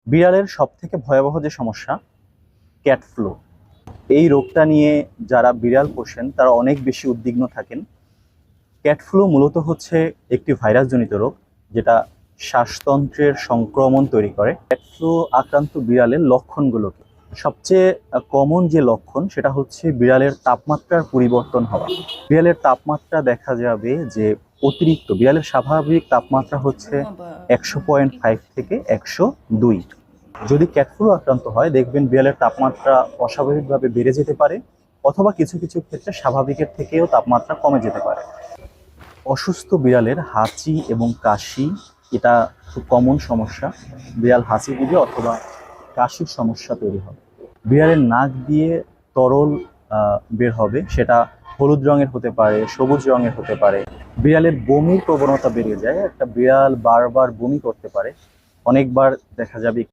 বিড়ালের সবথেকে ভয়াবহ যে সমস্যা, ক্যাট ফ্লু। এই রোগটা নিয়ে যারা বিড়াল পোষেন তারা অনেক বেশি উদ্বিগ্ন থাকেন। ক্যাট ফ্লু মূলত হচ্ছে একটি ভাইরাসজনিত রোগ, যেটা শ্বাসতন্ত্রের সংক্রমণ তৈরি করে। ক্যাট ফ্লু আক্রান্ত বিড়ালের লক্ষণগুলো কি? সবচেয়ে কমন যে লক্ষণ সেটা হচ্ছে বিড়ালের তাপমাত্রার পরিবর্তন হওয়া। বিড়ালের তাপমাত্রা দেখা যাবে যে অতিরিক্ত, বিড়ালের স্বাভাবিক তাপমাত্রা হচ্ছে 100.5 থেকে 102। যদি ক্যাট ফ্লু আক্রান্ত হয় দেখবেন বিড়ালের তাপমাত্রা অস্বাভাবিকভাবে বেড়ে যেতে পারে, অথবা কিছু কিছু ক্ষেত্রে স্বাভাবিকের থেকেও তাপমাত্রা কমে যেতে পারে। অসুস্থ বিড়ালের হাঁচি এবং কাশি, এটা খুব কমন সমস্যা। বিড়াল হাঁচি দিবে অথবা কাশির সমস্যা তৈরি হবে। বিড়ালের নাক দিয়ে তরল বের হবে, সেটা হলুদ রঙের হতে পারে, সবুজ রঙের হতে পারে। বিড়ালের বমির প্রবণতা বেড়ে যায়, একটা বিড়াল বারবার বমি করতে পারে, অনেকবার দেখা যাবে।